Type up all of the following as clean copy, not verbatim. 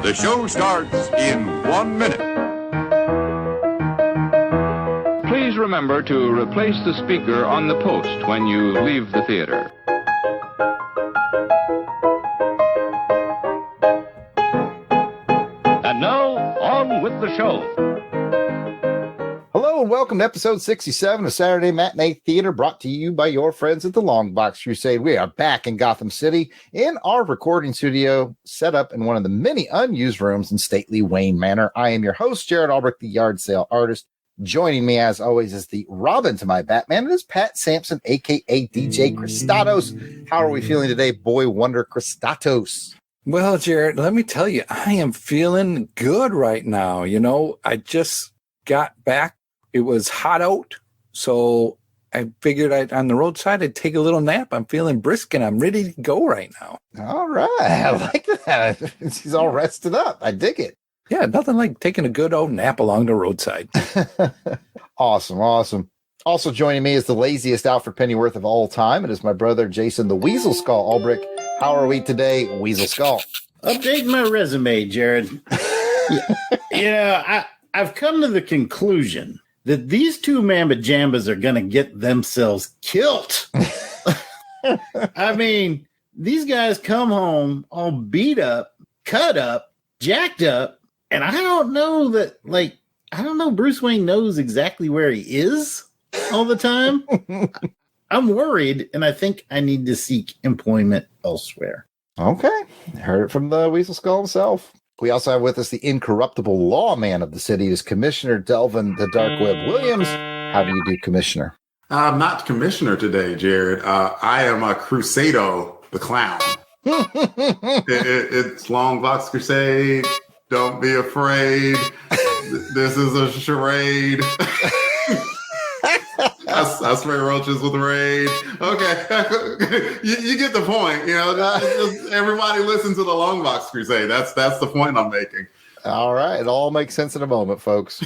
The show starts in 1 minute. Please remember to replace the speaker on the post when you leave the theater. And now, on with the show. Hello and welcome to episode 67 of Saturday Matinee Theatre, brought to you by your friends at the Longbox Crusade. We are back in Gotham City in our recording studio, set up in one of the many unused rooms in stately Wayne Manor. I am your host, Jared Albrecht, the yard sale artist. Joining me, as always, is the Robin to my Batman. It is Pat Sampson, a.k.a. DJ Christatos. How are we feeling today, boy wonder Christatos? Well, Jared, let me tell you, I am feeling good right now. You know, I just got back. It was hot out, so I figured on the roadside I'd take a little nap. I'm feeling brisk, and I'm ready to go right now. All right. I like that. He's all rested up. I dig it. Yeah, nothing like taking a good old nap along the roadside. Awesome. Also joining me is the laziest Alfred Pennyworth of all time. It is my brother, Jason the Weasel Skull Albrecht. How are we today, Weasel Skull? Updating my resume, Jared. I've come to the conclusion that these two Mamba Jambas are going to get themselves killed. I mean, these guys come home all beat up, cut up, jacked up, and I don't know Bruce Wayne knows exactly where he is all the time. I'm worried, and I think I need to seek employment elsewhere. Okay. Heard it from the Weasel Skull himself. We also have with us the incorruptible lawman of the city, is Commissioner Delvin the Dark Web Williams. How do you do, Commissioner? I'm not Commissioner today, Jared. I am a Crusado the Clown. It's Longbox Crusade. Don't be afraid. This is a charade. I spray roaches with raid. Okay, you get the point. You know, just everybody listen to the Longbox Crusade. That's the point I'm making. All right, it all makes sense in a moment, folks.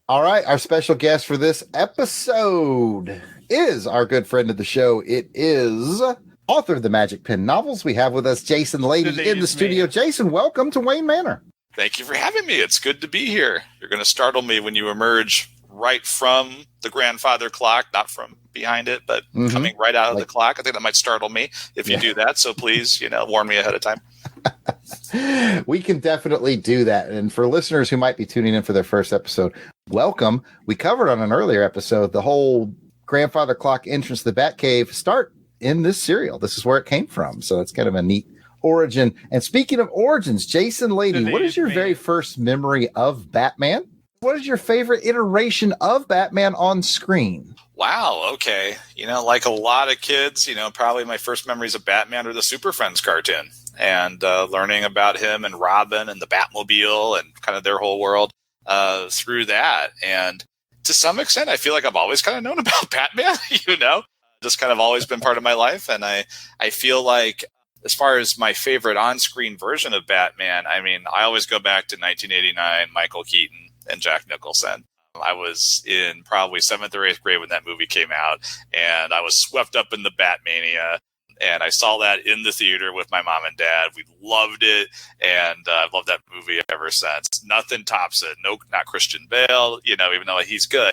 All right, our special guest for this episode is our good friend of the show. It is author of the Magic Pen novels. We have with us Jason Lady in the studio. Jason, welcome to Wayne Manor. Thank you for having me. It's good to be here. You're going to startle me when you emerge right from the grandfather clock, not from behind it, but coming right out of the clock. I think that might startle me if you do that. So please, warn me ahead of time. We can definitely do that. And for listeners who might be tuning in for their first episode, welcome. We covered on an earlier episode the whole grandfather clock entrance to the Batcave start in this serial. This is where it came from. So it's kind of a neat origin. And speaking of origins, Jason Lady, what is your very first memory of Batman? What is your favorite iteration of Batman on screen? Wow. Okay. Like a lot of kids, probably my first memories of Batman are the Super Friends cartoon and learning about him and Robin and the Batmobile and kind of their whole world through that. And to some extent, I feel like I've always kind of known about Batman, just kind of always been part of my life. And I feel like as far as my favorite on-screen version of Batman, I mean, I always go back to 1989, Michael Keaton and Jack Nicholson. I was in probably 7th or 8th grade when that movie came out, and I was swept up in the Batmania, and I saw that in the theater with my mom and dad. We loved it, and I've loved that movie ever since. Nothing tops it. No, not Christian Bale, even though he's good.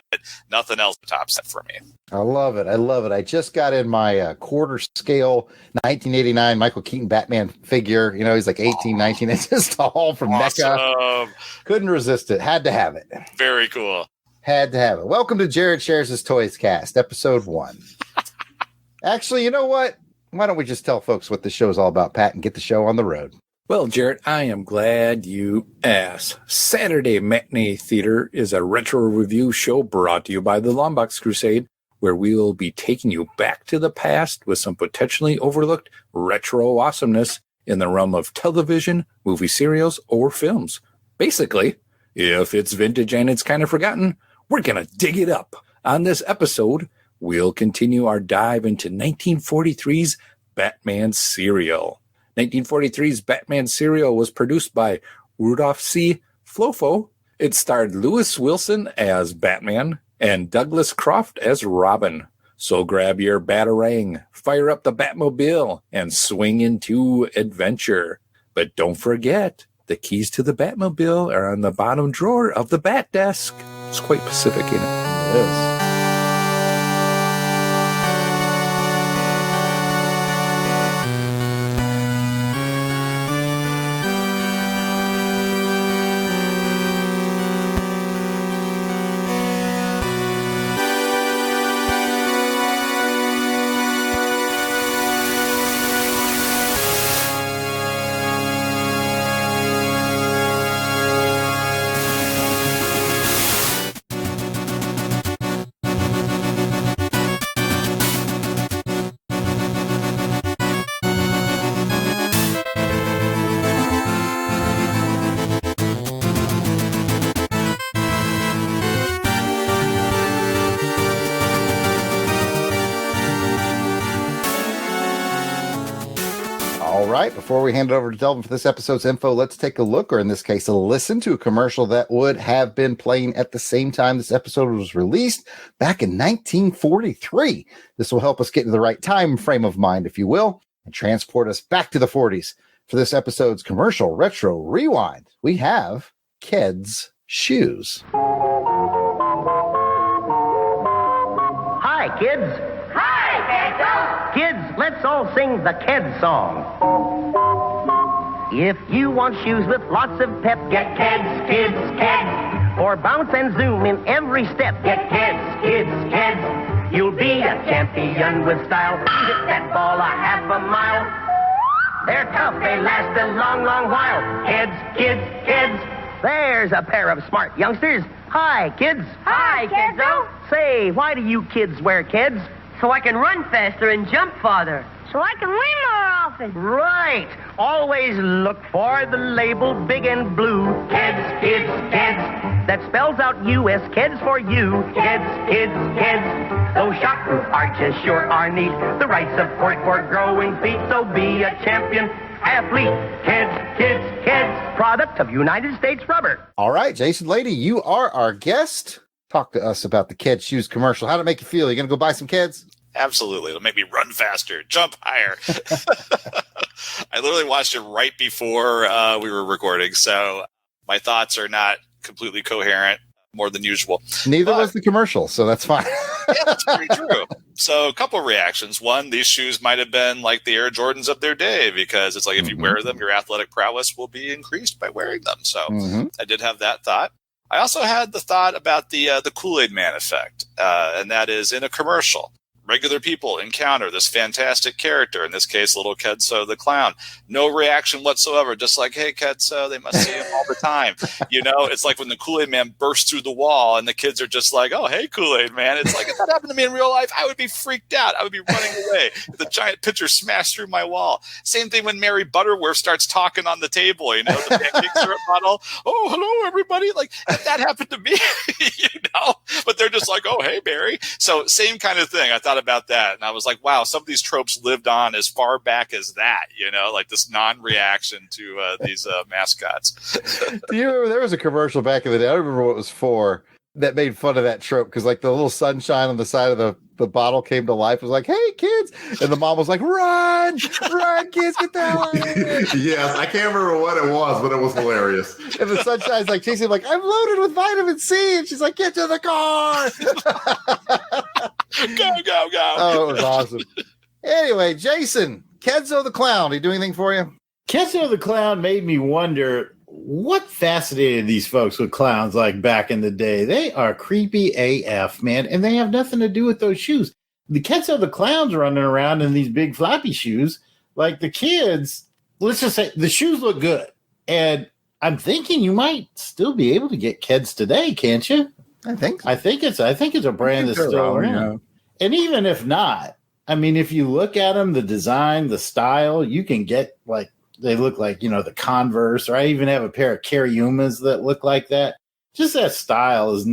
Nothing else tops it for me. I love it. I just got in my quarter scale 1989 Michael Keaton Batman figure. He's like 18, 19 inches tall from NECA. Couldn't resist it. Had to have it. Very cool. Had to have it. Welcome to Jared Shares His Toys Cast, episode 1. Actually, you know what? Why don't we just tell folks what the show is all about, Pat, and get the show on the road? Well, Jared, I am glad you asked. Saturday Matinee Theatre is a retro review show brought to you by the Longbox Crusade, where we will be taking you back to the past with some potentially overlooked retro awesomeness in the realm of television, movie serials, or films. Basically, if it's vintage and it's kind of forgotten, we're going to dig it up. On this episode, we'll continue our dive into 1943's Batman serial. 1943's Batman serial was produced by Rudolph C. Flofo. It starred Lewis Wilson as Batman and Douglas Croft as Robin. So grab your Batarang, fire up the Batmobile, and swing into adventure. But don't forget, The keys to the Batmobile are on the bottom drawer of the Bat Desk. It's quite Pacific, ain't it? It is. All right, before we hand it over to Delvin for this episode's info, let's take a look, or in this case, a listen to a commercial that would have been playing at the same time this episode was released back in 1943. This will help us get into the right time frame of mind, if you will, and transport us back to the 40s. For this episode's commercial retro rewind, we have Keds shoes. Hi, kids. Hi, Keds. Kids, let's all sing the Keds song. If you want shoes with lots of pep, get Keds, kids, Keds. or bounce and zoom in every step. Get Keds, kids, Keds. You'll be a champion with style. Hit that ball a half a mile. They're tough, they last a long, long while. Keds, kids, Keds. There's a pair of smart youngsters. Hi, kids. Hi, Kidso. Say, why do you kids wear Keds? So I can run faster and jump farther. So I can win more often. Right. Always look for the label big and blue. Keds, kids, Keds. That spells out U.S. Keds for you. Keds, kids, Keds. Those shockroof arches sure are neat. The right support for growing feet. So be a champion athlete. Keds, kids, Keds. Product of United States Rubber. All right, Jason Lady, you are our guest. Talk to us about the Keds shoes commercial. How'd it make you feel? You gonna go buy some Keds? Absolutely. It'll make me run faster, jump higher. I literally watched it right before we were recording, so my thoughts are not completely coherent, more than usual. Neither was the commercial, so that's fine. Yeah, that's pretty true. So a couple reactions. One, these shoes might have been like the Air Jordans of their day, because it's like if you wear them, your athletic prowess will be increased by wearing them. So I did have that thought. I also had the thought about the Kool-Aid Man effect, and that is in a commercial. Regular people encounter this fantastic character, in this case, little Kedso the clown. No reaction whatsoever, just like, hey, Kedso, they must see him all the time. You know, it's like when the Kool-Aid Man bursts through the wall and the kids are just like, oh, hey, Kool-Aid Man. It's like, if that happened to me in real life, I would be freaked out. I would be running away. If the giant pitcher smashed through my wall. Same thing when Mary Butterworth starts talking on the table, you know, the pancake syrup bottle. Oh, hello, everybody. Like, if that happened to me, you know, but they're just like, oh, hey, Mary. So same kind of thing. I thought about that, and I was like, wow, some of these tropes lived on as far back as that, you know, like this non-reaction to these mascots. Do you remember there was a commercial back in the day? I don't remember what it was for, that made fun of that trope, because like the little sunshine on the side of the bottle came to life. It was like, hey, kids. And the mom was like, run, kids, get the hell out of here. Yes, I can't remember what it was, but it was hilarious. And the sunshine's like chasing him, like, I'm loaded with vitamin C. And she's like, get to the car. Go. Oh, it was awesome. Anyway, Jason, Kedso the Clown, did he do anything for you? Keds the Clown made me wonder what fascinated these folks with clowns like back in the day. They are creepy AF, man, and they have nothing to do with those shoes. The Keds the Clowns running around in these big floppy shoes. Like the kids, let's just say the shoes look good. And I'm thinking you might still be able to get Keds today, can't you? I think so. I think it's a brand that's still around. Yeah. And even if not, I mean, if you look at them, the design, the style, you can get like, they look like, you know, the Converse, or I even have a pair of Cariumas that look like that. Just that style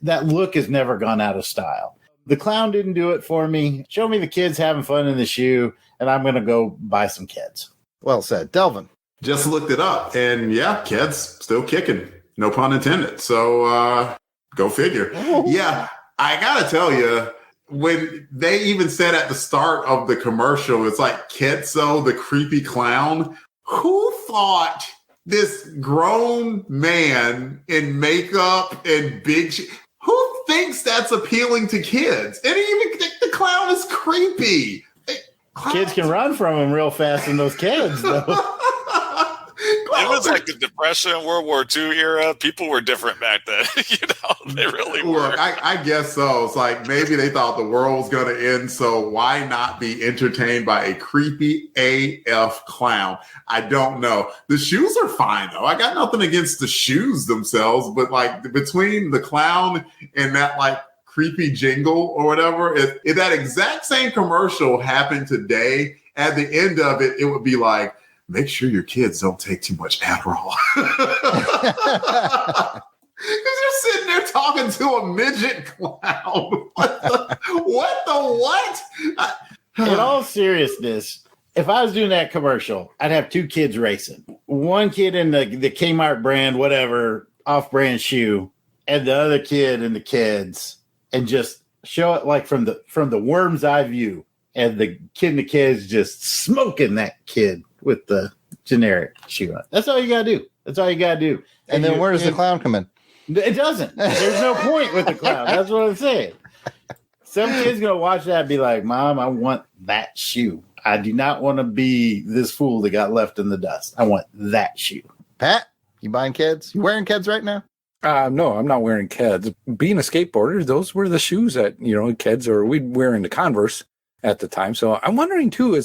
that look has never gone out of style. The clown didn't do it for me. Show me the kids having fun in the shoe, and I'm going to go buy some Keds. Well said. Delvin. Just looked it up, and yeah, Keds still kicking. No pun intended. So go figure. Yeah, I got to tell you, when they even said at the start of the commercial, it's like Kedso, the creepy clown. Who thought this grown man in makeup and big who thinks that's appealing to kids? And even think the clown is creepy. Kids can run from him real fast in those kids, though. It was like the Depression, World War II era. People were different back then. They really were. Look, I guess so. It's like maybe they thought the world was going to end, so why not be entertained by a creepy AF clown? I don't know. The shoes are fine, though. I got nothing against the shoes themselves, but like between the clown and that like creepy jingle or whatever, if that exact same commercial happened today, at the end of it, it would be like, make sure your kids don't take too much Adderall. Because you're sitting there talking to a midget clown. What the what? In all seriousness, if I was doing that commercial, I'd have two kids racing. One kid in the Kmart brand, whatever, off-brand shoe, and the other kid in the Keds, and just show it like from the worm's eye view. And the kid in the Keds just smoking that kid with the generic shoe on. That's all you gotta do. That's all you gotta do. And then where does the clown come in? It doesn't. There's no point with the clown. That's what I'm saying. Some kid's gonna watch that and be like, Mom, I want that shoe. I do not want to be this fool that got left in the dust. I want that shoe. Pat, you buying Keds? You wearing Keds right now? No, I'm not wearing Keds. Being a skateboarder, those were the shoes that, Keds, or we'd wear in the Converse at the time. So I'm wondering too,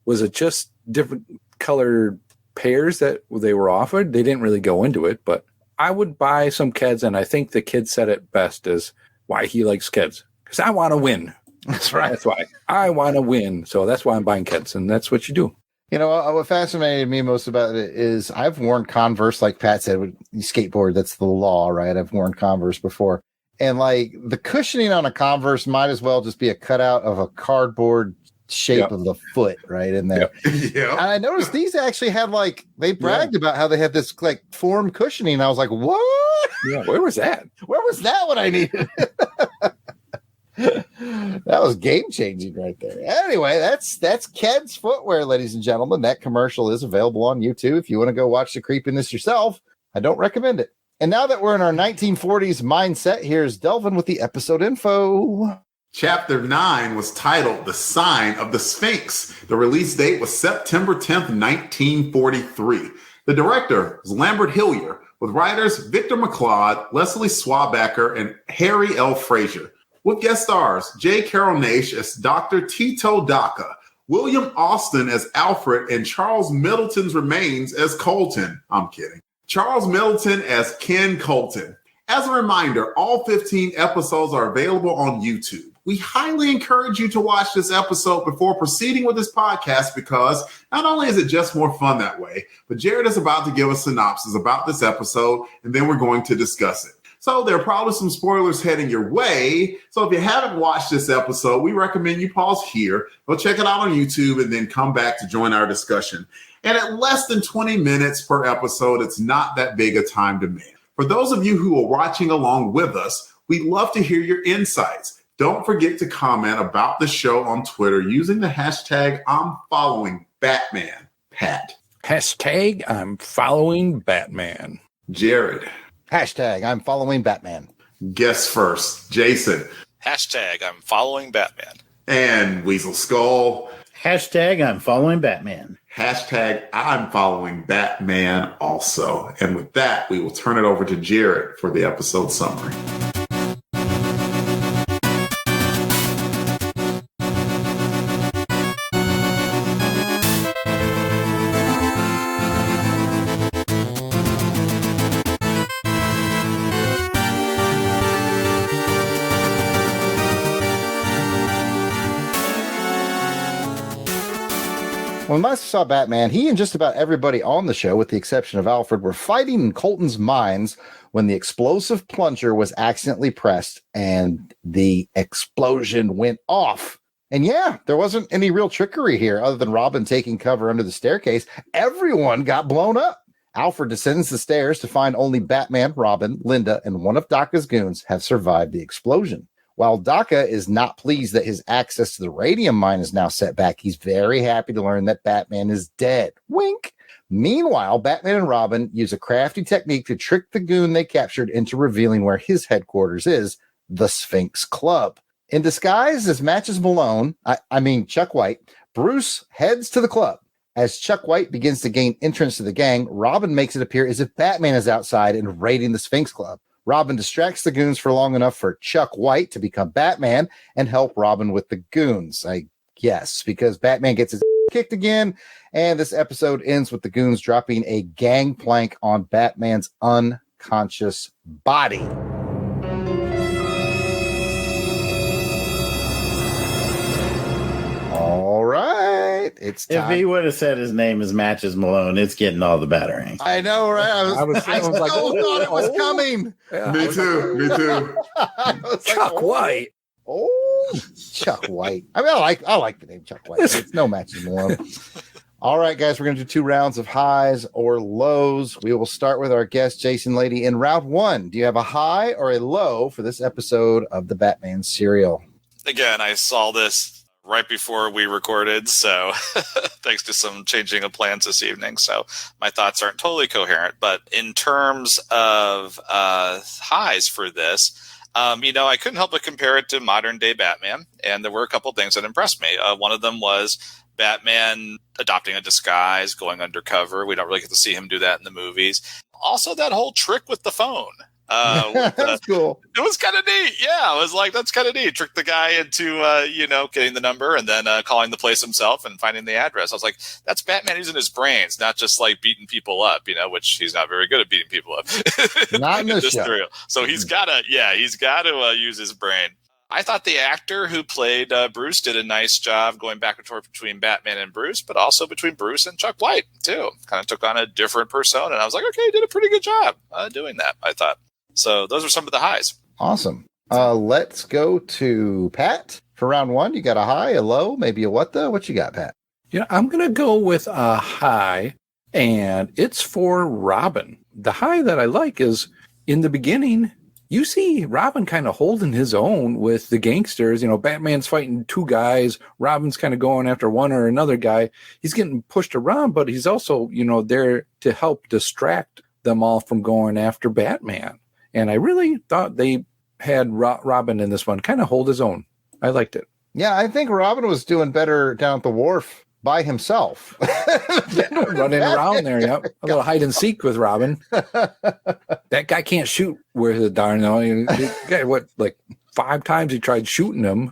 was it just different colored pairs that they were offered? They didn't really go into it, but I would buy some Keds, and I think the kid said it best as why he likes Keds. Because I want to win. That's right. That's why. I want to win. So that's why I'm buying Keds, and that's what you do. What fascinated me most about it is I've worn Converse, like Pat said, with skateboard, that's the law, right? I've worn Converse before. And like the cushioning on a Converse might as well just be a cutout of a cardboard shape of the foot, right? In there. Yeah. And I noticed these actually had they bragged about how they had this like form cushioning. And I was like, what? Yeah. Where was that? Where was that when I needed it? That was game changing right there. Anyway, that's Keds footwear, ladies and gentlemen. That commercial is available on YouTube if you want to go watch the creepiness yourself. I don't recommend it. And now that we're in our 1940s mindset, here's Delvin with the episode info. Chapter 9 was titled The Sign of the Sphinx. The release date was September 10th, 1943. The director was Lambert Hillier, with writers Victor McLeod, Leslie Swabacker, and Harry L. Frazier. With guest stars J. Carol Naish as Dr. Tito Daca, William Austin as Alfred, and Charles Middleton's remains as Colton. I'm kidding. Charles Middleton as Ken Colton. As a reminder, all 15 episodes are available on YouTube. We highly encourage you to watch this episode before proceeding with this podcast because not only is it just more fun that way, but Jared is about to give a synopsis about this episode, and then we're going to discuss it. So there are probably some spoilers heading your way. So if you haven't watched this episode, we recommend you pause here, go check it out on YouTube, and then come back to join our discussion. And at less than 20 minutes per episode, it's not that big a time demand. For those of you who are watching along with us, we'd love to hear your insights. Don't forget to comment about the show on Twitter using the hashtag I'm following Batman. Pat. Hashtag I'm following Batman. Jared. Hashtag I'm following Batman. Guess first. Jason. Hashtag I'm following Batman. And Weasel Skull. Hashtag I'm following Batman. Hashtag I'm following Batman also. And with that, we will turn it over to Jared for the episode summary. When Meister saw Batman, he and just about everybody on the show, with the exception of Alfred, were fighting in Colton's mines when the explosive plunger was accidentally pressed and the explosion went off. And yeah, there wasn't any real trickery here other than Robin taking cover under the staircase. Everyone got blown up. Alfred descends the stairs to find only Batman, Robin, Linda, and one of Daca's goons have survived the explosion. While Daka is not pleased that his access to the radium mine is now set back, he's very happy to learn that Batman is dead. Wink. Meanwhile, Batman and Robin use a crafty technique to trick the goon they captured into revealing where his headquarters is, the Sphinx Club. In disguise as Matches Malone, Chuck White, Bruce heads to the club. As Chuck White begins to gain entrance to the gang, Robin makes it appear as if Batman is outside and raiding the Sphinx Club. Robin distracts the goons for long enough for Chuck White to become Batman and help Robin with the goons, I guess, because Batman gets his kicked again, and this episode ends with the goons dropping a gangplank on Batman's unconscious body. All right, it's time. If he would have said his name is Matches Malone, it's getting all the batarangs. I know, right? I still thought it was coming. Yeah, me too. Chuck White. Oh, Chuck White. I mean, I like the name Chuck White. It's no Matches Malone. All right, guys, we're going to do 2 rounds of highs or lows. We will start with our guest, Jason Lady. In round 1, do you have a high or a low for this episode of the Batman serial? Again, I saw this right before we recorded, so thanks to some changing of plans this evening. So my thoughts aren't totally coherent. But in terms of highs for this, I couldn't help but compare it to modern day Batman. And there were a couple things that impressed me. One of them was Batman adopting a disguise, going undercover. We don't really get to see him do that in the movies. Also, that whole trick with the phone. That's cool. It was kind of neat. Yeah, I was like, that's kind of neat. Trick the guy into, getting the number and then calling the place himself and finding the address. I was like, that's Batman using his brains, not just like beating people up, which he's not very good at beating people up. Not in this show. So he's got to use his brain. I thought the actor who played Bruce did a nice job going back and forth between Batman and Bruce, but also between Bruce and Chuck White, too. Kind of took on a different persona. And I was like, okay, he did a pretty good job doing that, I thought. So those are some of the highs. Awesome. Let's go to Pat for round 1. You got a high, a low, maybe a what though? What you got, Pat? Yeah, I'm going to go with a high, and it's for Robin. The high that I like is in the beginning, you see Robin kind of holding his own with the gangsters. Batman's fighting 2 guys. Robin's kind of going after one or another guy. He's getting pushed around, but he's also, there to help distract them all from going after Batman. And I really thought they had Robin in this one kind of hold his own. I liked it. Yeah, I think Robin was doing better down at the wharf by himself. Running around there, yep. A little hide and seek with Robin. That guy can't shoot where the darn like 5 times he tried shooting him.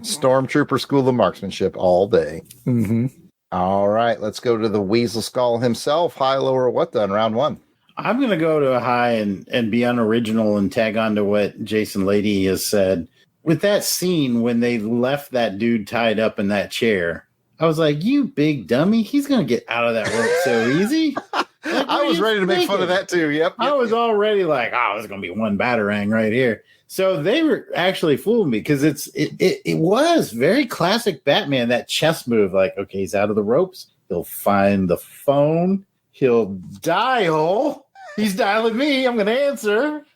Stormtrooper School of Marksmanship all day. Mm-hmm. All right, let's go to the Weasel Skull himself. High, low, or what then? Round 1. I'm going to go to a high and be unoriginal and tag on to what Jason Lady has said. With that scene when they left that dude tied up in that chair, I was like, you big dummy, he's going to get out of that rope so easy. Like, I was ready to make fun of that too. Yep. I was already like, there's going to be one batarang right here. So they were actually fooling me because it was very classic Batman, that chess move. Like, okay, he's out of the ropes. He'll find the phone. He'll dial. He's dialing me. I'm going to answer.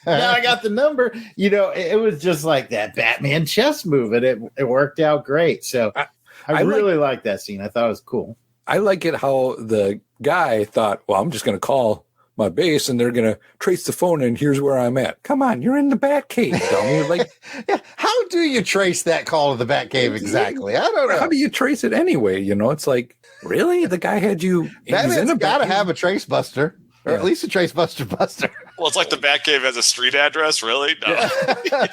Now I got the number. It was just like that Batman chess move, and it worked out great. So I really like that scene. I thought it was cool. I like it how the guy thought, well, I'm just going to call my base, and they're going to trace the phone, and here's where I'm at. Come on, you're in the Batcave, dummy. Like, yeah, how do you trace that call to the Batcave exactly? I don't know. How do you trace it anyway? It's like, really? The guy had you. Batman's got to have a trace buster. Or at least a trace buster. Well, it's like the Batcave has a street address, really? No. Yeah.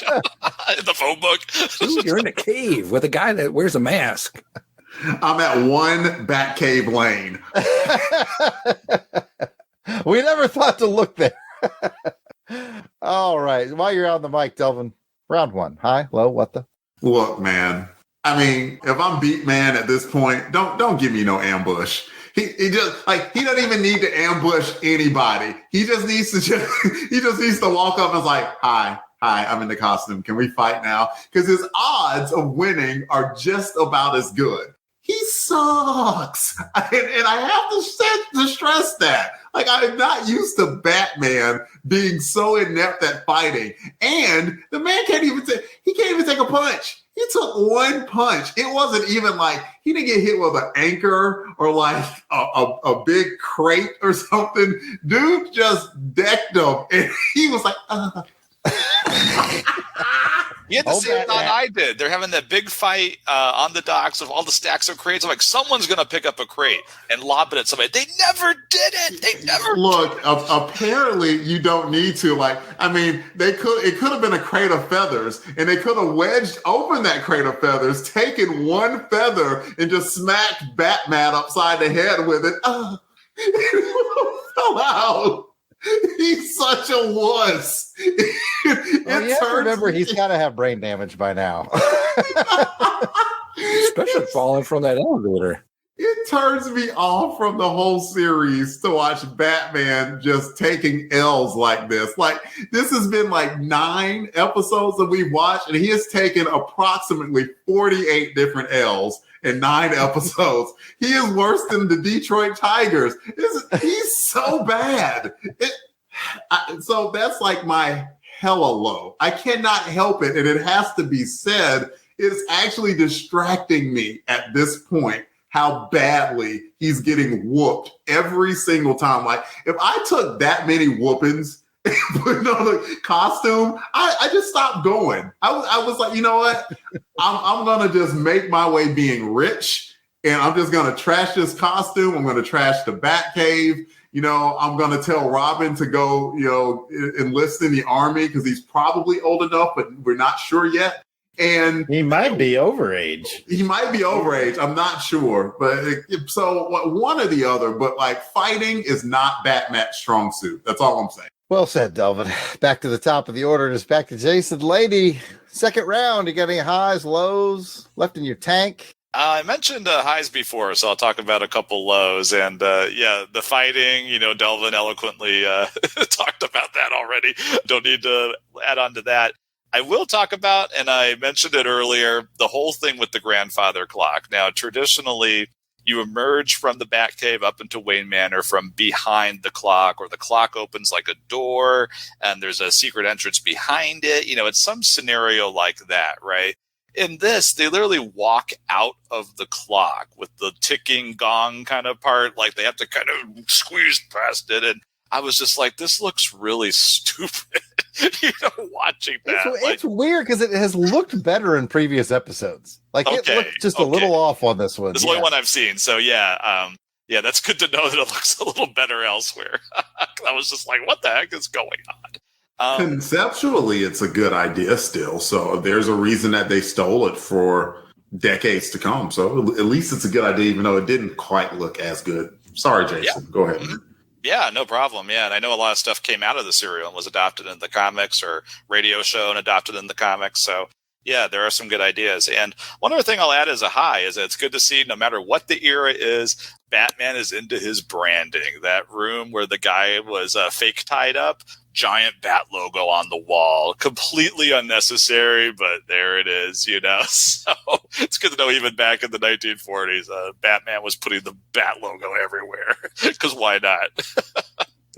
The phone book. Dude, you're in a cave with a guy that wears a mask. I'm at 1 Batcave lane. We never thought to look there. All right. While you're on the mic, Delvin, round 1. High, low, what the? Look, man. I mean, if I'm beat man at this point, don't give me no ambush. He doesn't even need to ambush anybody. He just needs to walk up and is like, hi, I'm in the costume. Can we fight now? Because his odds of winning are just about as good. he sucks. And I have to stress that. Like, I'm not used to Batman being so inept at fighting. And the man can't even take a punch. He took one punch. It wasn't even like he didn't get hit with an anchor or like a big crate or something. Dude just decked him. And he was like, You had the same thought I did. They're having that big fight on the docks of all the stacks of crates. I'm like, someone's going to pick up a crate and lob it at somebody. They never did it. They never. Look, apparently you don't need to. Like, I mean, it could have been a crate of feathers, and they could have wedged open that crate of feathers, taken one feather, and just smacked Batman upside the head with it. It fell out. He's such a wuss. Well, you have to remember, he's got to have brain damage by now. Especially falling from that elevator. It turns me off from the whole series to watch Batman just taking L's like this. Like, this has been like 9 episodes that we've watched, and he has taken approximately 48 different L's in 9 episodes. He is worse than the Detroit Tigers. He's so bad. So that's like my hella low. I cannot help it, and it has to be said. It's actually distracting me at this point how badly he's getting whooped every single time. Like, if I took that many whoopings and put on a costume, I just stopped going. I was like, you know what? I'm going to just make my way being rich, and I'm just going to trash this costume. I'm going to trash the Batcave. You know, I'm going to tell Robin to go, enlist in the army because he's probably old enough, but we're not sure yet. And he might be overage. I'm not sure. But so one or the other, but like, fighting is not Batman's strong suit. That's all I'm saying. Well said, Delvin. Back to the top of the order. It's back to Jason Lady. Second round. You got any highs, lows left in your tank? I mentioned highs before, so I'll talk about a couple lows. And the fighting, Delvin eloquently talked about that already. Don't need to add on to that. I will talk about, and I mentioned it earlier, the whole thing with the grandfather clock. Now, traditionally, you emerge from the Batcave up into Wayne Manor from behind the clock, or the clock opens like a door, and there's a secret entrance behind it. It's some scenario like that, right? In this, they literally walk out of the clock with the ticking gong kind of part. Like, they have to kind of squeeze past it. And I was just like, this looks really stupid, watching that. It's weird because it has looked better in previous episodes. Like, it looked just a little off on this one. This is the only one I've seen. So, that's good to know that it looks a little better elsewhere. I was just like, what the heck is going on? Conceptually, it's a good idea still. So there's a reason that they stole it for decades to come. So at least it's a good idea, even though it didn't quite look as good. Sorry, Jason. Yeah. Go ahead. Mm-hmm. Yeah, no problem. Yeah, and I know a lot of stuff came out of the serial and was adopted in the comics, or radio show and adopted in the comics. So, yeah, there are some good ideas. And one other thing I'll add as a high is that it's good to see, no matter what the era is, Batman is into his branding. That room where the guy was fake tied up, giant bat logo on the wall, completely unnecessary, but there it is, So it's good to know even back in the 1940s, Batman was putting the bat logo everywhere, because why not?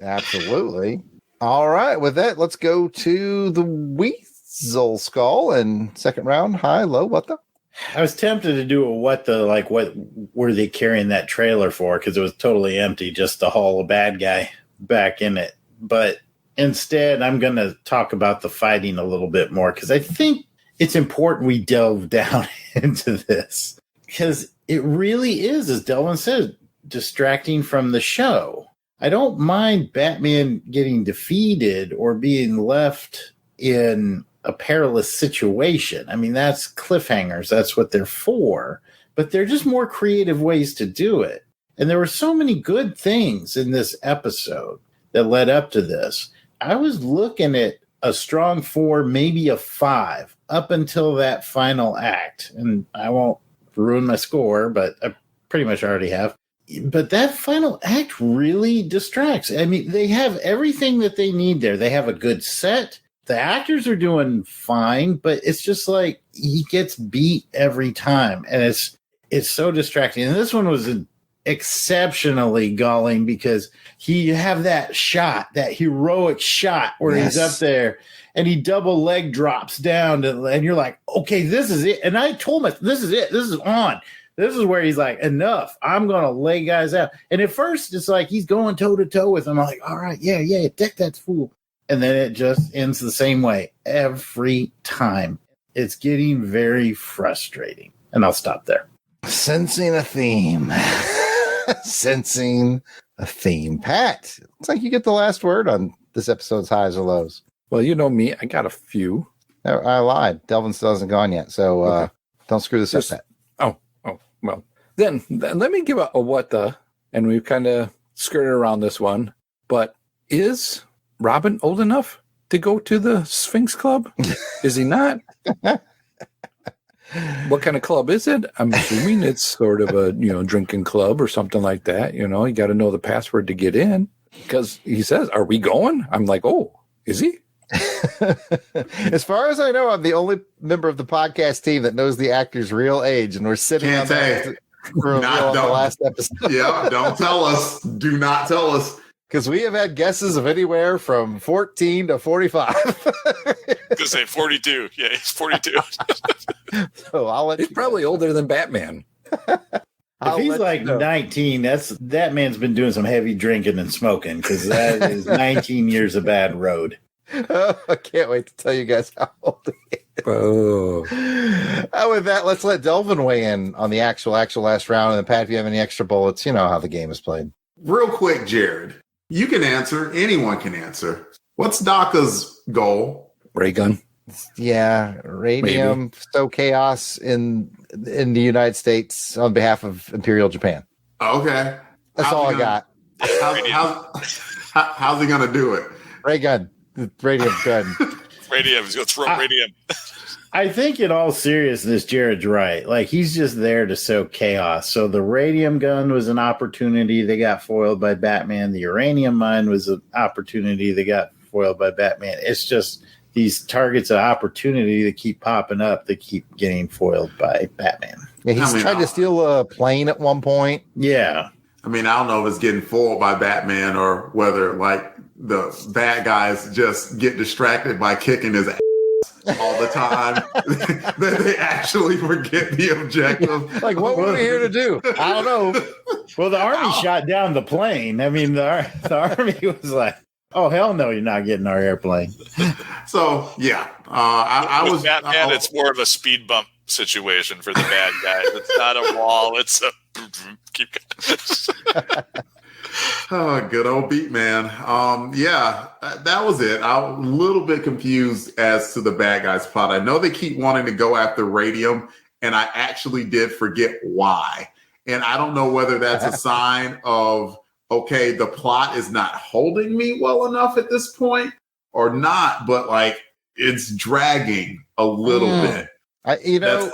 Absolutely. All right, with that, let's go to the Weasel Skull and second round. High, low, what the? I was tempted to do what were they carrying that trailer for? Because it was totally empty, just to haul a bad guy back in it. But instead, I'm going to talk about the fighting a little bit more, because I think it's important we delve down into this, because it really is, as Delvin said, distracting from the show. I don't mind Batman getting defeated or being left in a perilous situation. I mean, that's cliffhangers. That's what they're for. But they're just more creative ways to do it. And there were so many good things in this episode that led up to this. I was looking at a strong 4, maybe a 5, up until that final act. And I won't ruin my score, but I pretty much already have. But that final act really distracts. I mean, they have everything that they need there. They have a good set. The actors are doing fine, but it's just like he gets beat every time. And it's so distracting. And this one was exceptionally galling because he have that shot, that heroic shot where he's up there and he double leg drops down and you're like, okay, this is it. And I told him, this is it. This is on. This is where he's like, enough. I'm going to lay guys out. And at first it's like he's going toe to toe with him. I'm like, all right, yeah, deck that fool. And then it just ends the same way every time. It's getting very frustrating. And I'll stop there. Sensing a theme. Sensing a theme. Pat, looks like you get the last word on this episode's highs or lows. Well, you know me. I got a few. I lied. Delvin still hasn't gone yet. So okay. Don't screw this up, Pat. Oh, well. Then let me give a what the, and we've kind of skirted around this one. But is Robin old enough to go to the Sphinx Club? Is he not? What kind of club is it? I'm assuming it's sort of a, drinking club or something like that. You got to know the password to get in because he says, are we going? I'm like, oh, is he? As far as I know, I'm the only member of the podcast team that knows the actor's real age, and we're sitting on the last episode. Yeah, don't tell us. Do not tell us. Because we have had guesses of anywhere from 14 to 45. To say 42. Yeah, he's 42. So he's probably older than Batman. If he's like 19, that man's been doing some heavy drinking and smoking because that is 19 years of bad road. Oh, I can't wait to tell you guys how old he is. Oh. With that, let's let Delvin weigh in on the actual last round. And then, Pat, if you have any extra bullets, you know how the game is played. Real quick, Jared. You can answer. Anyone can answer. What's DACA's goal? Ray gun. Yeah, radium. Maybe. Stow chaos in the United States on behalf of Imperial Japan. Okay. That's all I got. How's he going to do it? Ray gun. Radium gun. Radium. Let's throw radium. I think in all seriousness, Jared's right. Like, he's just there to sow chaos. So the radium gun was an opportunity that got foiled by Batman. The uranium mine was an opportunity that got foiled by Batman. It's just these targets of opportunity that keep popping up that keep getting foiled by Batman. Yeah, he's tried to steal a plane at one point. Yeah. I mean, I don't know if it's getting foiled by Batman or whether, like, the bad guys just get distracted by kicking his ass all the time that they actually forget the objective. Like, what were we here to do? I don't know. Well, the army shot down the plane. I mean, the army was like, oh, hell no, you're not getting our airplane. So, yeah. I was Batman, it's more of a speed bump situation for the bad guys. It's not a wall. It's a keep going. Oh, good old beat, man. Yeah, that was it. I'm a little bit confused as to the bad guys plot. I know they keep wanting to go after radium, and I actually did forget why. And I don't know whether that's a sign of, okay, the plot is not holding me well enough at this point or not, but like it's dragging a little bit. That's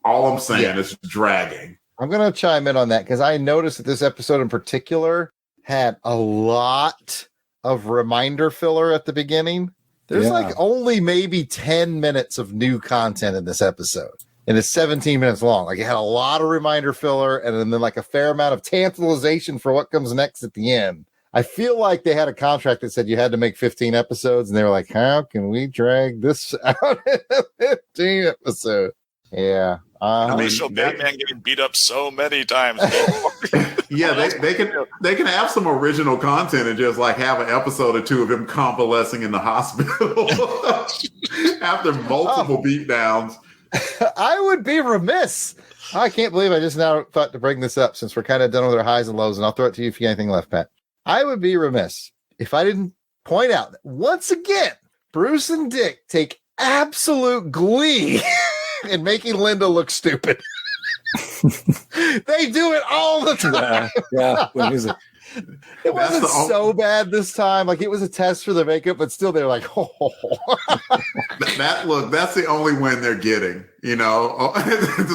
all I'm saying. Yeah. It's dragging. I'm going to chime in on that because I noticed that this episode in particular had a lot of reminder filler at the beginning. There's like only maybe 10 minutes of new content in this episode. And it's 17 minutes long. Like, it had a lot of reminder filler and then like a fair amount of tantalization for what comes next at the end. I feel like they had a contract that said you had to make 15 episodes, and they were like, how can we drag this out in a 15 episode? Yeah. I mean, Batman getting beat up so many times. Yeah, they can have some original content and just like have an episode or two of him convalescing in the hospital after multiple beatdowns. I would be remiss. I can't believe I just now thought to bring this up since we're kind of done with our highs and lows, and I'll throw it to you if you have anything left, Pat. I would be remiss if I didn't point out that once again, Bruce and Dick take absolute glee in making Linda look stupid. They do it all the time. Yeah. It wasn't so bad this time. Like, it was a test for the makeup, but still they're like, oh. That's the only win they're getting, you know?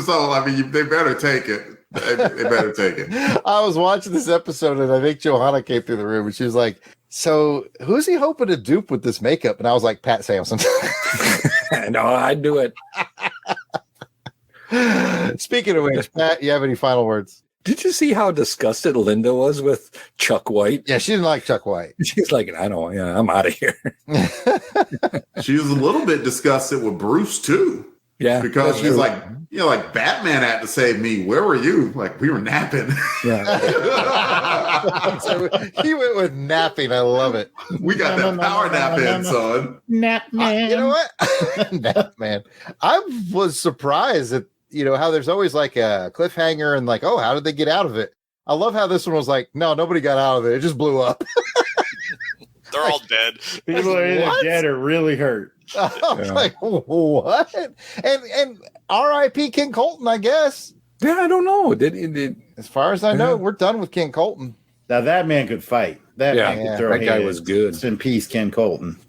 So, I mean, they better take it. They better take it. I was watching this episode, and I think Johanna came through the room, and she was like, so who's he hoping to dupe with this makeup? And I was like, Pat Sampson. No, I'd do it. Speaking of which, Pat, you have any final words? Did you see how disgusted Linda was with Chuck White? Yeah, she didn't like Chuck White. She's like, I don't, yeah, I'm out of here. She was a little bit disgusted with Bruce too. Yeah. Because she's like, you know, like Batman had to save me. Where were you? Like, we were napping. Yeah. So he went with napping. I love it. We got that power nap in, son. Nap man. You know what? Nap man. I was surprised at, you know, how there's always like a cliffhanger and like, oh, how did they get out of it? I love how this one was like, no, nobody got out of it. It just blew up. They're all dead. People are either dead or really hurt. I was like, what? And R.I.P. King Colton, I guess. Yeah, I don't know. Did As far as I know, we're done with King Colton. Now that man could fight. That man could throw that guy hands. was good. Rest in peace, Ken Colton.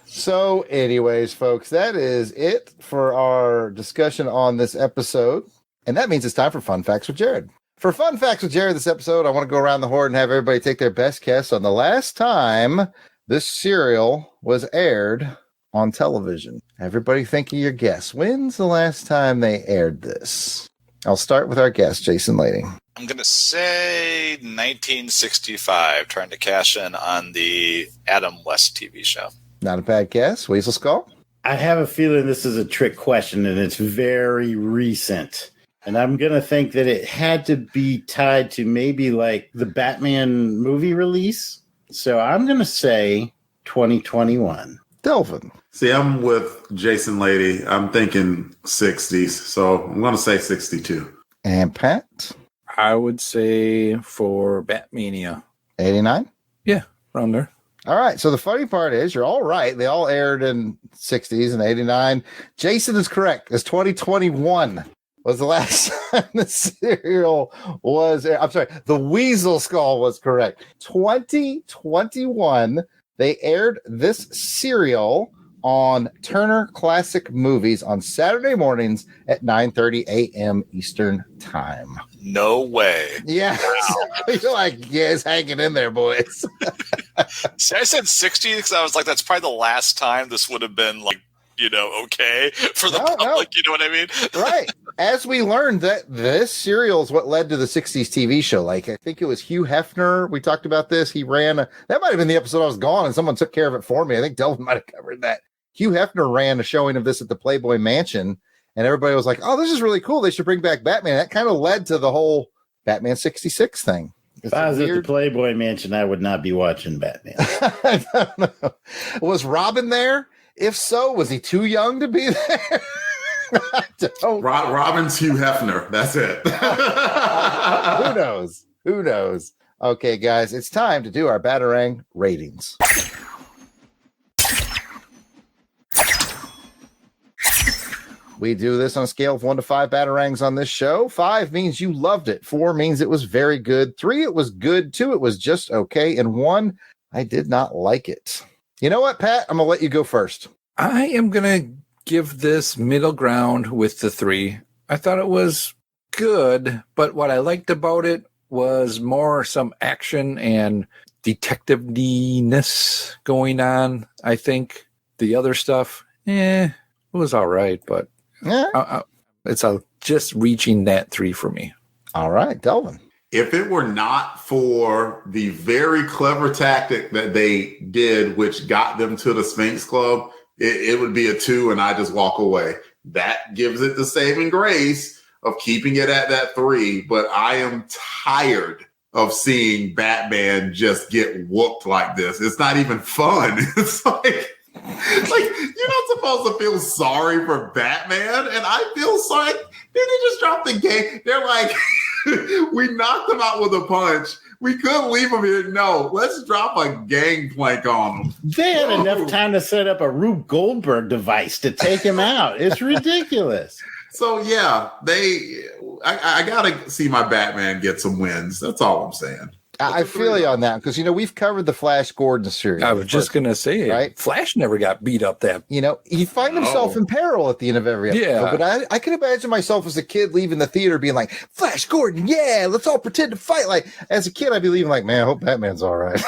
So, anyways, folks, that is it for our discussion on this episode. And that means it's time for Fun Facts with Jared. For Fun Facts with Jared this episode, I want to go around the horn and have everybody take their best guess on the last time this serial was aired on television. Everybody think of your guess. When's the last time they aired this? I'll start with our guest, Jason Lady. I'm going to say 1965, trying to cash in on the Adam West TV show. Not a bad guess. Weasel Skull? I have a feeling this is a trick question and it's very recent. And I'm going to think that it had to be tied to maybe like the Batman movie release. So I'm going to say 2021. Delvin. See, I'm with Jason Lady. I'm thinking 60s. So I'm going to say 62. And Pat? I would say for Batmania. 89? Yeah, around there. All right. So the funny part is you're all right. They all aired in 60s and 89. Jason is correct. It's 2021 was the last time the serial was aired. I'm sorry. The Weasel Skull was correct. 2021. They aired this serial on Turner Classic Movies on Saturday mornings at 9:30 a.m. Eastern Time. No way. Yeah. Wow. You're like, yeah, it's hanging in there, boys. See, I said 60 because I was like, that's probably the last time this would have been like, you know, okay for the public. You know what I mean? Right. As we learned that this serial is what led to the 60s TV show. Like, I think it was Hugh Hefner. We talked about this. He ran, that might have been the episode I was gone and someone took care of it for me. I think Delvin might have covered that. Hugh Hefner ran a showing of this at the Playboy Mansion and everybody was like, oh, this is really cool. They should bring back Batman. That kind of led to the whole Batman 66 thing. If I was at the Playboy Mansion, I would not be watching Batman. I don't know. Was Robin there? If so, was he too young to be there? Robin's Hugh Hefner. That's it. Who knows? Who knows? Okay, guys, it's time to do our Batarang ratings. We do this on a scale of 1 to 5 Batarangs on this show. 5 means you loved it. 4 means it was very good. 3, it was good. 2, it was just okay. And 1, I did not like it. You know what, Pat? I'm going to let you go first. I am going to give this middle ground with the 3. I thought it was good, but what I liked about it was more some action and detective-ness going on. I think the other stuff, it was all right, but it's just reaching that 3 for me. All right, Delvin. If it were not for the very clever tactic that they did, which got them to the Sphinx Club, it would be a 2 and I just walk away. That gives it the saving grace of keeping it at that 3. But I am tired of seeing Batman just get whooped like this. It's not even fun. It's like you're not supposed to feel sorry for Batman, and I feel sorry. Then they just dropped the game. They're like, we knocked him out with a punch. We couldn't leave him here. No, let's drop a gangplank on him. They had enough time to set up a Rube Goldberg device to take him out. It's ridiculous. So yeah, I gotta see my Batman get some wins. That's all I'm saying. I feel you on that because, you know, we've covered the Flash Gordon series. I was just going to say, right? Flash never got beat up that. You know, he find himself in peril at the end of every episode. Yeah. But I can imagine myself as a kid leaving the theater being like, Flash Gordon, yeah, let's all pretend to fight. Like, as a kid, I'd be leaving like, man, I hope Batman's all right.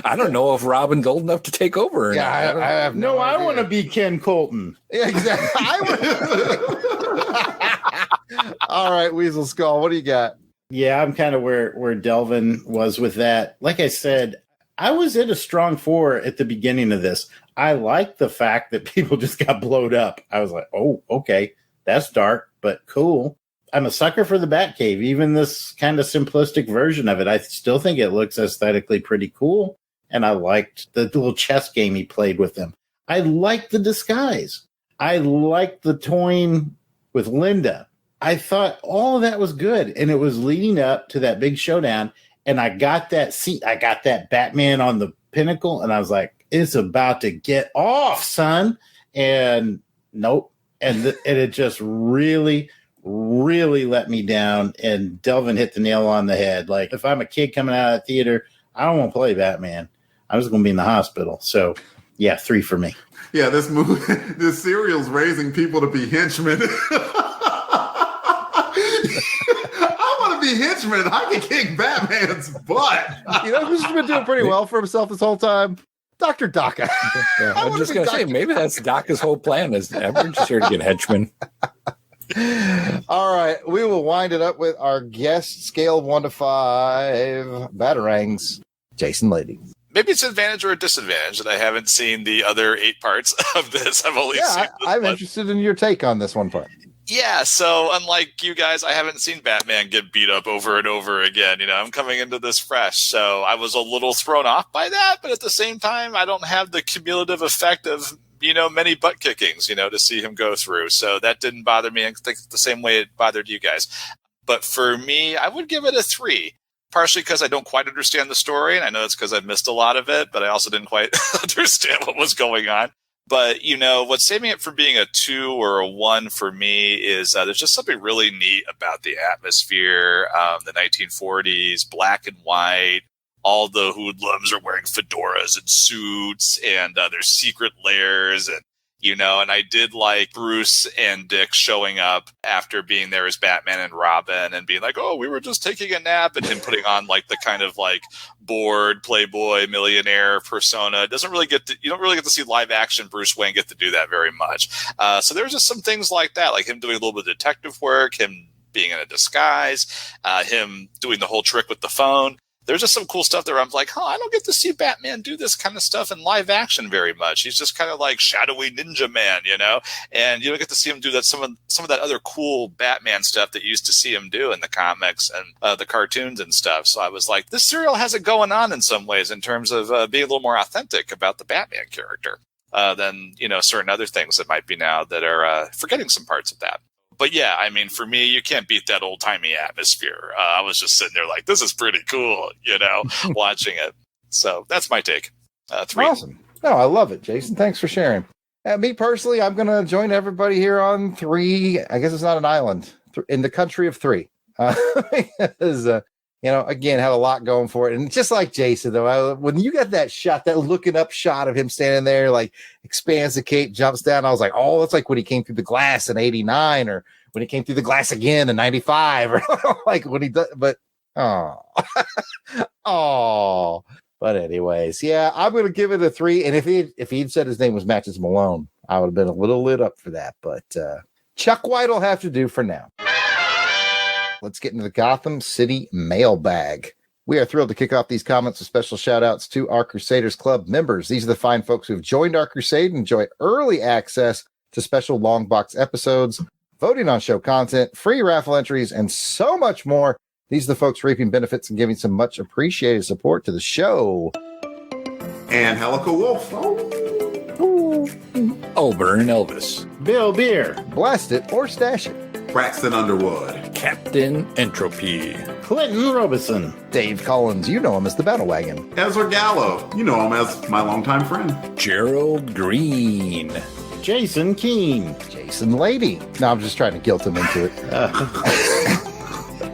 I don't know if Robin's old enough to take over. Or Yeah, not. I have no I idea. want to be Ken Colton. Yeah, exactly. All right, Weasel Skull, what do you got? Yeah, I'm kind of where Delvin was with that. Like I said, I was at a strong 4 at the beginning of this. I like the fact that people just got blowed up. I was like, oh, okay, that's dark, but cool. I'm a sucker for the Batcave, even this kind of simplistic version of it. I still think it looks aesthetically pretty cool. And I liked the little chess game he played with them. I liked the disguise. I liked the toying with Linda. I thought all of that was good. And it was leading up to that big showdown. And I got that seat. I got that Batman on the pinnacle. And I was like, it's about to get off, son. And nope. And it just really let me down. And Delvin hit the nail on the head. Like, if I'm a kid coming out of the theater, I don't want to play Batman. I was going to be in the hospital. So, yeah, 3 for me. Yeah, this movie, this serial's raising people to be henchmen. I want to be henchmen. I can kick Batman's butt. You know who's been doing pretty well for himself this whole time? Dr. Daka. Yeah, I'm just going to say, maybe that's Daka's whole plan is everyone's just here to get henchmen. All right, we will wind it up with our guest scale of 1 to 5 batarangs. Jason Lady. Maybe it's an advantage or a disadvantage that I haven't seen the other 8 parts of this. I've only seen this I'm one. interested in your take on this one part. Yeah, so unlike you guys, I haven't seen Batman get beat up over and over again. You know, I'm coming into this fresh, so I was a little thrown off by that, but at the same time, I don't have the cumulative effect of, you know, many butt kickings, you know, to see him go through. So that didn't bother me, I think, the same way it bothered you guys. But for me, I would give it a 3. Partially because I don't quite understand the story, and I know it's because I've missed a lot of it, but I also didn't quite understand what was going on. But, you know, what's saving it from being a 2 or a 1 for me is there's just something really neat about the atmosphere, the 1940s, black and white. All the hoodlums are wearing fedoras and suits, and there's secret lairs, and you know, and I did like Bruce and Dick showing up after being there as Batman and Robin and being like, oh, we were just taking a nap, and him putting on like the kind of like bored playboy millionaire persona. You don't really get to see live action Bruce Wayne get to do that very much. So there was just some things like that, like him doing a little bit of detective work, him being in a disguise, him doing the whole trick with the phone. There's just some cool stuff there. I'm like, I don't get to see Batman do this kind of stuff in live action very much. He's just kind of like shadowy ninja man, you know, and you don't get to see him do that. Some of that other cool Batman stuff that you used to see him do in the comics and the cartoons and stuff. So I was like, this serial has it going on in some ways in terms of being a little more authentic about the Batman character than, you know, certain other things that might be now that are forgetting some parts of that. But yeah, I mean, for me, you can't beat that old-timey atmosphere. I was just sitting there like, this is pretty cool, you know, watching it. So that's my take. 3. Awesome. No, I love it, Jason. Thanks for sharing. Me personally, I'm going to join everybody here on 3. I guess it's not an island. In the country of 3. Because, you know, again, had a lot going for it. And just like Jason, though, when you got that shot, that looking up shot of him standing there, like expands the cape, jumps down, I was like, oh, that's like when he came through the glass in 89 or when he came through the glass again in 95 or like when he does. But, oh, but anyways, yeah, I'm going to give it a 3. And if he'd said his name was Matches Malone, I would have been a little lit up for that. But Chuck White will have to do for now. Let's get into the Gotham City mailbag. We are thrilled to kick off these comments with special shout outs to our Crusaders Club members. These are the fine folks who have joined our crusade and enjoy early access to special long box episodes, voting on show content, free raffle entries, and so much more. These are the folks reaping benefits and giving some much appreciated support to the show. And Helica Wolf. Burn Elvis. Bill Beer. Blast it or stash it. Braxton Underwood. Captain Entropy. Clinton Robeson. Dave Collins, you know him as the Battle Wagon. Ezra Gallo, you know him as my longtime friend. Gerald Green. Jason Keene. Jason Lady. No, I'm just trying to guilt him into it.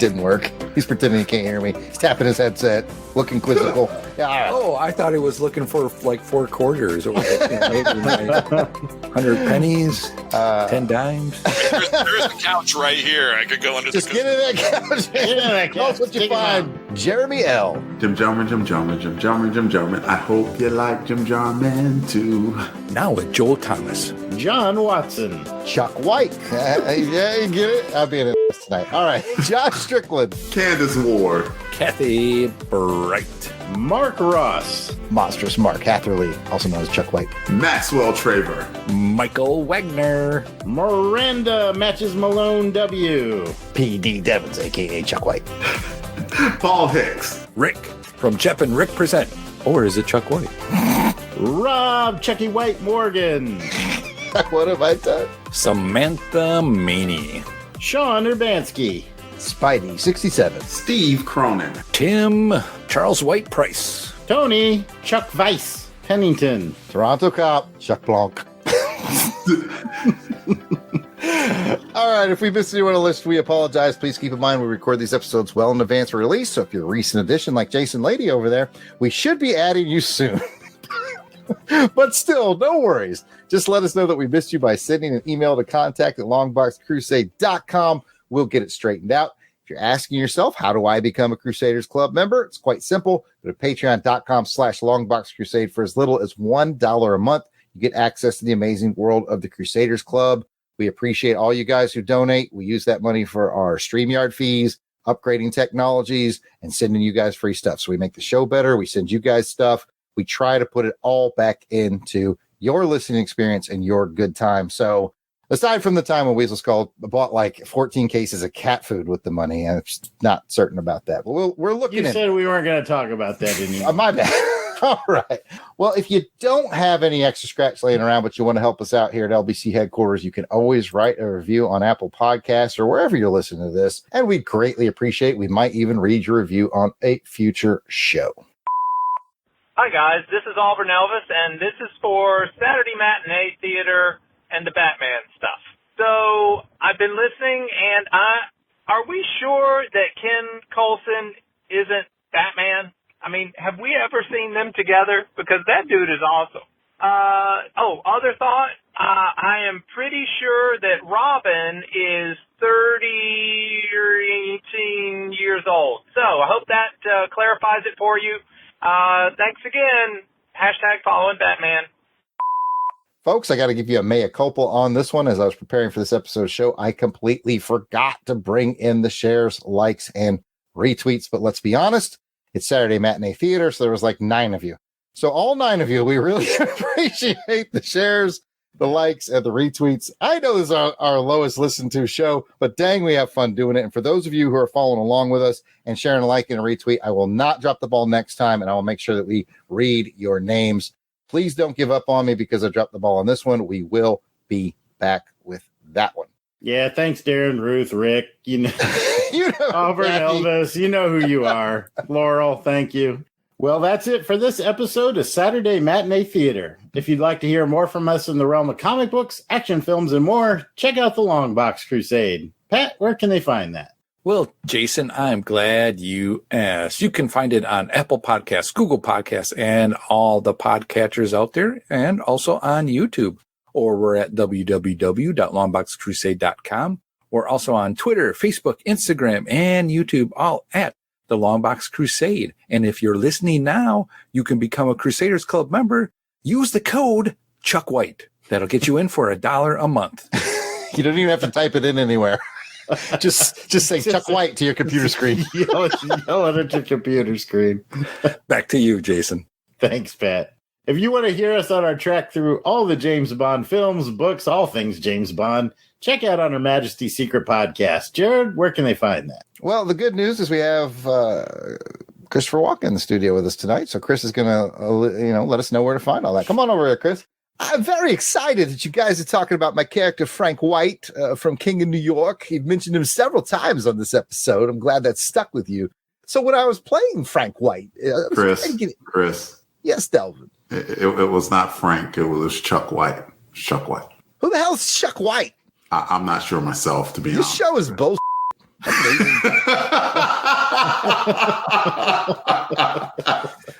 Didn't work. He's pretending he can't hear me. He's tapping his headset, looking quizzical. Yeah, all right. Oh, I thought he was looking for like 4 quarters. Or maybe 100 pennies, 10 dimes. There's the couch right here. I could go under Just the get in that couch. Get in that couch. That's what you find. Jeremy L. Jim Jarman, Jim Jarman, Jim Jarman, Jim Jarman. I hope you like Jim Jarman too. Now with Joel Thomas. John Watson. Chuck White. Yeah, you get it? I'll be in it tonight. All right. Josh Strickland. Candace Ward. Kathy Bright. Mark Ross. Monstrous Mark Hatherley, also known as Chuck White. Maxwell Traver. Michael Wagner. Miranda Matches Malone W. P.D. Devins, a.k.a. Chuck White. Paul Hicks. Rick from Jeff and Rick Present. Or is it Chuck White? Rob Chucky White Morgan. What have I done? Samantha Maney. Sean Urbanski. Spidey, 67. Steve Cronin. Tim Charles White Price. Tony Chuck Weiss Pennington. Toronto Cop, Chuck Blanc. All right, if we missed anyone on the list, we apologize. Please keep in mind we record these episodes well in advance of release, so if you're a recent addition like Jason Lady over there, we should be adding you soon. But still, no worries. Just let us know that we missed you by sending an email to contact@longboxcrusade.com. We'll get it straightened out. If you're asking yourself, how do I become a Crusaders Club member? It's quite simple. Go to patreon.com/longboxcrusade for as little as $1 a month. You get access to the amazing world of the Crusaders Club. We appreciate all you guys who donate. We use that money for our StreamYard fees, upgrading technologies, and sending you guys free stuff. So we make the show better. We send you guys stuff. We try to put it all back into your listening experience and your good time. So aside from the time when Weasel Skull bought like 14 cases of cat food with the money, I'm not certain about that. But we're looking You at said we weren't going to talk about that, didn't you? my bad. All right. Well, if you don't have any extra scratch laying around, but you want to help us out here at LBC headquarters, you can always write a review on Apple Podcasts or wherever you're listening to this. And we'd greatly appreciate, we might even read your review on a future show. Hi, guys. This is Auburn Elvis, and this is for Saturday Matinee Theater and the Batman stuff. So I've been listening, and are we sure that Ken Coulson isn't Batman? I mean, have we ever seen them together? Because that dude is awesome. Other thought, I am pretty sure that Robin is 30 or 18 years old. So I hope that clarifies it for you. Thanks again. Hashtag following Batman. Folks, I got to give you a mea culpa on this one. As I was preparing for this episode's show, I completely forgot to bring in the shares, likes, and retweets. But let's be honest, it's Saturday Matinee Theater, so there was like 9 of you. So all 9 of you, we really appreciate the shares, the likes, and the retweets. I know this is our lowest listened to show, but dang, we have fun doing it. And for those of you who are following along with us and sharing a like and a retweet, I will not drop the ball next time, and I will make sure that we read your names. Please don't give up on me because I dropped the ball on this one. We will be back with that one. Yeah, thanks, Darren, Ruth, Rick. You know, Auburn, Jackie. Elvis. You know who you are. Laurel, thank you. Well, that's it for this episode of Saturday Matinee Theater. If you'd like to hear more from us in the realm of comic books, action films, and more, check out the Longbox Crusade. Pat, where can they find that? Well, Jason, I'm glad you asked. You can find it on Apple Podcasts, Google Podcasts, and all the podcatchers out there, and also on YouTube. Or we're at www.longboxcrusade.com. We're also on Twitter, Facebook, Instagram, and YouTube, all at the Longbox Crusade. And if you're listening now, you can become a Crusaders Club member. Use the code Chuck White. That'll get you in for $1 a month. You don't even have to type it in anywhere. Just say Chuck White to your computer screen. Yell it at your computer screen. Back to you, Jason. Thanks, Pat. If you want to hear us on our trek through all the James Bond films, books, all things James Bond, check out On Her Majesty's Secret Podcast. Jared, where can they find that? Well, the good news is we have Christopher Walken in the studio with us tonight. So Chris is going to, let us know where to find all that. Come on over here, Chris. I'm very excited that you guys are talking about my character, Frank White, from King of New York. You've mentioned him several times on this episode. I'm glad that stuck with you. So when I was playing Frank White, Chris. Yes, Delvin. It was not Frank. It was Chuck White. Chuck White. Who the hell's Chuck White? I'm not sure myself, to be This honest. show is bullshit.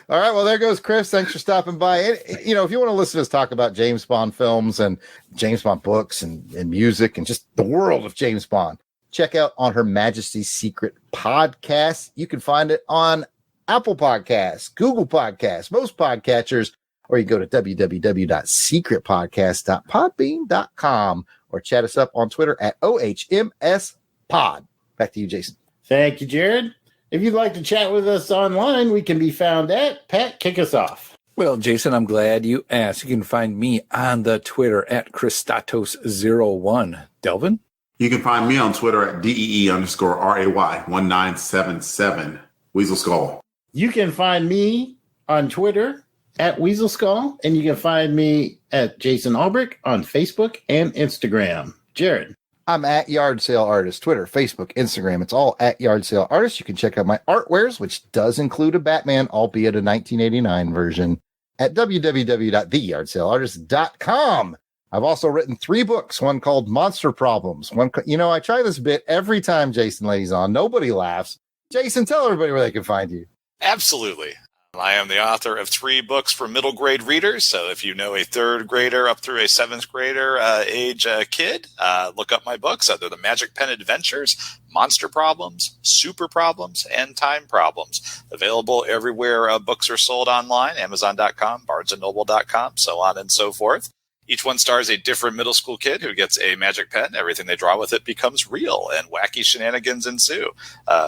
All right, well, there goes Chris. Thanks for stopping by. And, if you want to listen to us talk about James Bond films and James Bond books and music and just the world of James Bond, check out On Her Majesty's Secret podcast. You can find it on Apple Podcasts, Google Podcasts, most podcatchers, or you can go to www.secretpodcast.podbean.com or chat us up on Twitter at OHMSPod. Back to you, Jason. Thank you, Jared. If you'd like to chat with us online, we can be found at Pat, kick us off. Well, Jason, I'm glad you asked. You can find me on the Twitter at Christatos01. Delvin? You can find me on Twitter at DEE_RAY1977. Weasel Skull. You can find me on Twitter at Weasel Skull, and you can find me at Jason Albrecht on Facebook and Instagram. Jared. I'm at Yard Sale Artist, Twitter, Facebook, Instagram. It's all at Yard Sale Artist. You can check out my artwares, which does include a Batman, albeit a 1989 version, at www.theyardsaleartist.com. I've also written 3 books, one called Monster Problems. I try this bit every time Jason Lady's on. Nobody laughs. Jason, tell everybody where they can find you. Absolutely. I am the author of 3 books for middle grade readers. So if you know a 3rd grader up through a 7th grader age kid, look up my books. They're the Magic Pen Adventures, Monster Problems, Super Problems, and Time Problems. Available everywhere books are sold online, Amazon.com, BarnesandNoble.com, so on and so forth. Each one stars a different middle school kid who gets a magic pen. Everything they draw with it becomes real, and wacky shenanigans ensue.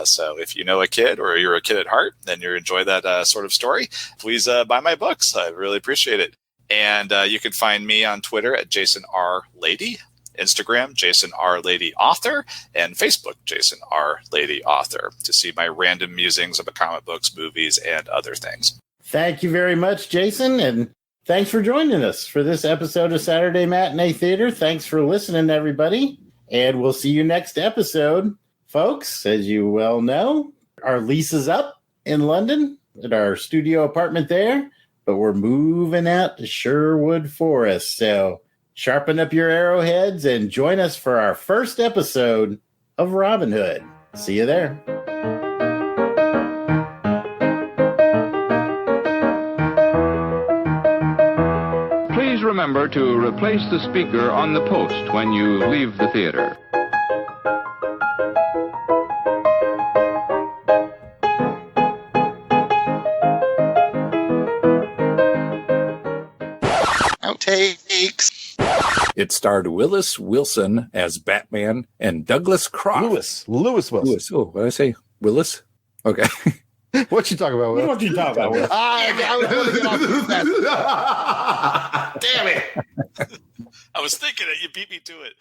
So if you know a kid or you're a kid at heart and you enjoy that sort of story, please buy my books. I really appreciate it. And you can find me on Twitter at Jason R. Lady, Instagram, Jason R. Lady Author, and Facebook, Jason R. Lady Author, to see my random musings about comic books, movies, and other things. Thank you very much, Jason, and thanks for joining us for this episode of Saturday Matinee Theater. Thanks for listening, everybody. And we'll see you next episode. Folks, as you well know, our lease is up in London at our studio apartment there, but we're moving out to Sherwood Forest. So sharpen up your arrowheads and join us for our first episode of Robin Hood. See you there. Please remember to replace the speaker on the post when you leave the theater. Outtakes. It starred Willis Wilson as Batman and Douglas Croft. Lewis Wilson. Lewis. Oh, what did I say? Willis? Okay. What you talking about, Will? What you talking about, Will? I was going to get off the Damn it. I was thinking it. You beat me to it.